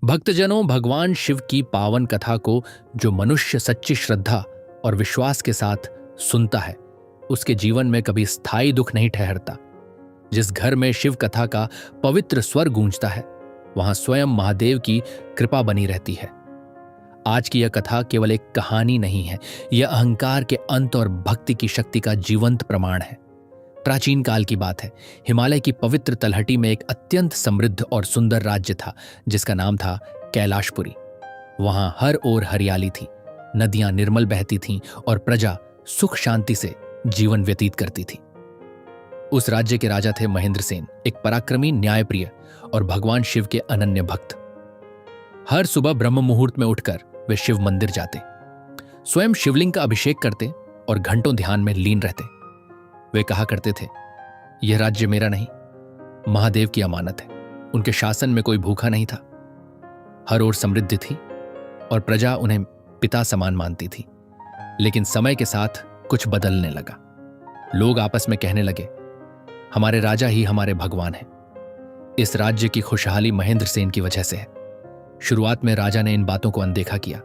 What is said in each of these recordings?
भक्तजनों, भगवान शिव की पावन कथा को जो मनुष्य सच्ची श्रद्धा और विश्वास के साथ सुनता है, उसके जीवन में कभी स्थायी दुख नहीं ठहरता। जिस घर में शिव कथा का पवित्र स्वर गूंजता है, वहां स्वयं महादेव की कृपा बनी रहती है। आज की यह कथा केवल एक कहानी नहीं है, यह अहंकार के अंत और भक्ति की शक्ति का जीवंत प्रमाण है। प्राचीन काल की बात है। हिमालय की पवित्र तलहटी में एक अत्यंत समृद्ध और सुंदर राज्य था, जिसका नाम था कैलाशपुरी। वहां हर ओर हरियाली थी, नदियां निर्मल बहती थीं और प्रजा सुख शांति से जीवन व्यतीत करती थी। उस राज्य के राजा थे महेंद्र सेन, एक पराक्रमी, न्यायप्रिय और भगवान शिव के अनन्य भक्त। हर सुबह ब्रह्म मुहूर्त में उठकर वे शिव मंदिर जाते, स्वयं शिवलिंग का अभिषेक करते और घंटों ध्यान में लीन रहते। वे कहा करते थे, यह राज्य मेरा नहीं, महादेव की अमानत है। उनके शासन में कोई भूखा नहीं था। हर ओर समृद्धि थी और प्रजा उन्हें पिता समान मानती थी। लेकिन समय के साथ कुछ बदलने लगा। लोग आपस में कहने लगे, हमारे राजा ही हमारे भगवान हैं। इस राज्य की खुशहाली महेंद्र सेन की वजह से है। शुरुआत में राजा ने इन बातों को अनदेखा किया,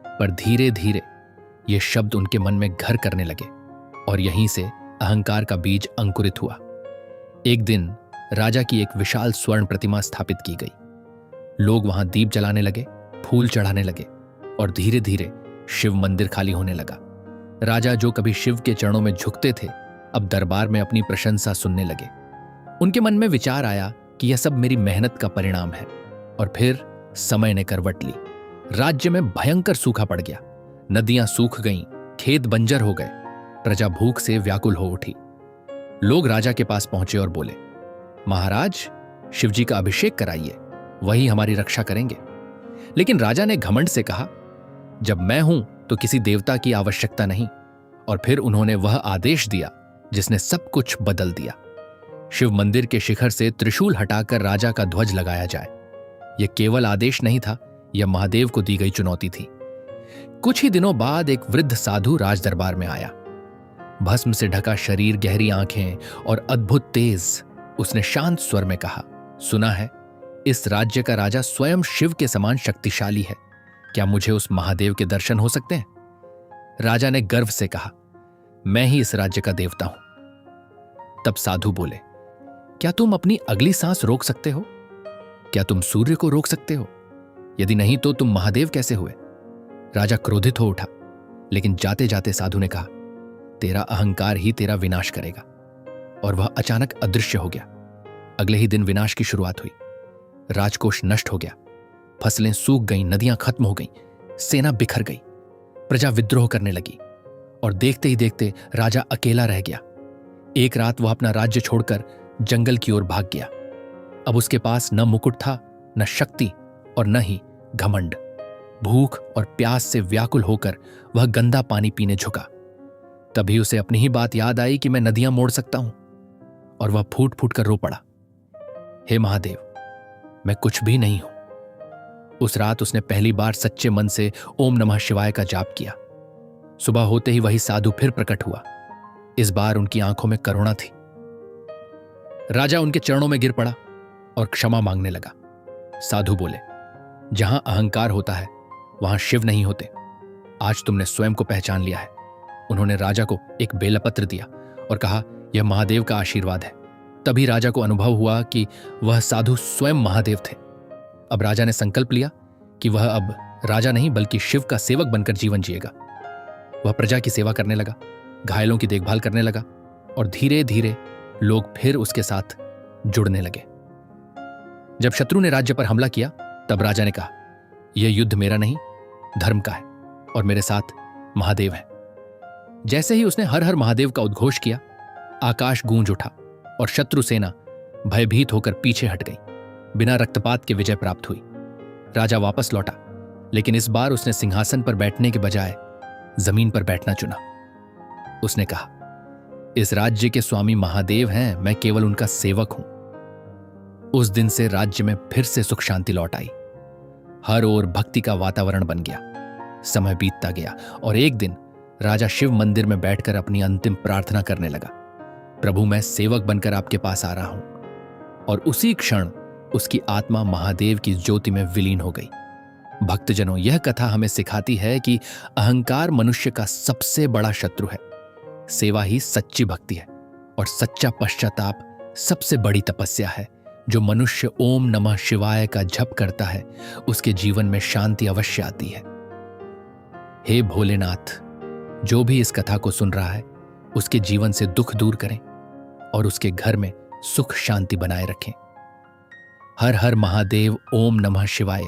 पर धीरे धीरे ये शब्द उनके मन में घर करने लगे और यहीं से अहंकार का बीज अंकुरित हुआ। एक दिन राजा की एक विशाल स्वर्ण प्रतिमा स्थापित की गई। लोग वहां दीप जलाने लगे, फूल चढ़ाने लगे और धीरे धीरे शिव मंदिर खाली होने लगा। राजा, जो कभी शिव के चरणों में झुकते थे, अब दरबार में अपनी प्रशंसा सुनने लगे। उनके मन में विचार आया कि यह सब मेरी मेहनत का परिणाम है। और फिर समय ने करवट ली। राज्य में भयंकर सूखा पड़ गया। नदियां सूख गईं, खेत बंजर हो गए, प्रजा भूख से व्याकुल हो उठी। लोग राजा के पास पहुंचे और बोले, महाराज, शिवजी का अभिषेक कराइए, वही हमारी रक्षा करेंगे। लेकिन राजा ने घमंड से कहा, जब मैं हूं तो किसी देवता की आवश्यकता नहीं। और फिर उन्होंने वह आदेश दिया जिसने सब कुछ बदल दिया। शिव मंदिर के शिखर से त्रिशूल हटाकर राजा का ध्वज लगाया जाए। यह केवल आदेश नहीं था, यह महादेव को दी गई चुनौती थी। कुछ ही दिनों बाद एक वृद्ध साधु राज दरबार में आया। भस्म से ढका शरीर, गहरी आंखें और अद्भुत तेज। उसने शांत स्वर में कहा, सुना है इस राज्य का राजा स्वयं शिव के समान शक्तिशाली है। क्या मुझे उस महादेव के दर्शन हो सकते हैं? राजा ने गर्व से कहा, मैं ही इस राज्य का देवता हूं। तब साधु बोले, क्या तुम अपनी अगली सांस रोक सकते हो? क्या तुम सूर्य को रोक सकते हो? यदि नहीं तो तुम महादेव कैसे हुए? राजा क्रोधित हो उठा, लेकिन जाते जाते साधु ने कहा, तेरा अहंकार ही तेरा विनाश करेगा। और वह अचानक अदृश्य हो गया। अगले ही दिन विनाश की शुरुआत हुई। राजकोष नष्ट हो गया, फसलें सूख गईं, नदियां खत्म हो गईं, सेना बिखर गई, प्रजा विद्रोह करने लगी और देखते ही देखते राजा अकेला रह गया। एक रात वह अपना राज्य छोड़कर जंगल की ओर भाग गया। अब उसके पास न मुकुट था, न शक्ति और न ही घमंड। भूख और प्यास से व्याकुल होकर वह गंदा पानी पीने झुका। तभी उसे अपनी ही बात याद आई कि मैं नदियां मोड़ सकता हूं, और वह फूट फूट कर रो पड़ा, हे महादेव, मैं कुछ भी नहीं हूं। उस रात उसने पहली बार सच्चे मन से ओम नमः शिवाय का जाप किया। सुबह होते ही वही साधु फिर प्रकट हुआ। इस बार उनकी आंखों में करुणा थी। राजा उनके चरणों में गिर पड़ा और क्षमा मांगने लगा। साधु बोले, जहां अहंकार होता है वहां शिव नहीं होते। आज तुमने स्वयं को पहचान लिया है। उन्होंने राजा को एक बेलपत्र दिया और कहा, यह महादेव का आशीर्वाद है। तभी राजा को अनुभव हुआ कि वह साधु स्वयं महादेव थे। अब राजा ने संकल्प लिया कि वह अब राजा नहीं बल्कि शिव का सेवक बनकर जीवन जिएगा। वह प्रजा की सेवा करने लगा, घायलों की देखभाल करने लगा और धीरे धीरे लोग फिर उसके साथ जुड़ने लगे। जब शत्रु ने राज्य पर हमला किया, तब राजा ने कहा, यह युद्ध मेरा नहीं, धर्म का है और मेरे साथ महादेव है। जैसे ही उसने हर हर महादेव का उद्घोष किया, आकाश गूंज उठा और शत्रु सेना भयभीत होकर पीछे हट गई। बिना रक्तपात के विजय प्राप्त हुई। राजा वापस लौटा, लेकिन इस बार उसने सिंहासन पर बैठने के बजाय जमीन पर बैठना चुना। उसने कहा, इस राज्य के स्वामी महादेव हैं, मैं केवल उनका सेवक हूं। उस दिन से राज्य में फिर से सुख शांति लौट आई। हर ओर भक्ति का वातावरण बन गया। समय बीतता गया और एक दिन राजा शिव मंदिर में बैठकर अपनी अंतिम प्रार्थना करने लगा, प्रभु, मैं सेवक बनकर आपके पास आ रहा हूं। और उसी क्षण उसकी आत्मा महादेव की ज्योति में विलीन हो गई। भक्तजनों, यह कथा हमें सिखाती है कि अहंकार मनुष्य का सबसे बड़ा शत्रु है। सेवा ही सच्ची भक्ति है और सच्चा पश्चाताप सबसे बड़ी तपस्या है। जो मनुष्य ओम नमः शिवाय का जप करता है उसके जीवन में शांति अवश्य आती है। हे भोलेनाथ, जो भी इस कथा को सुन रहा है उसके जीवन से दुख दूर करें और उसके घर में सुख शांति बनाए रखें। हर हर महादेव, ओम नमः शिवाय।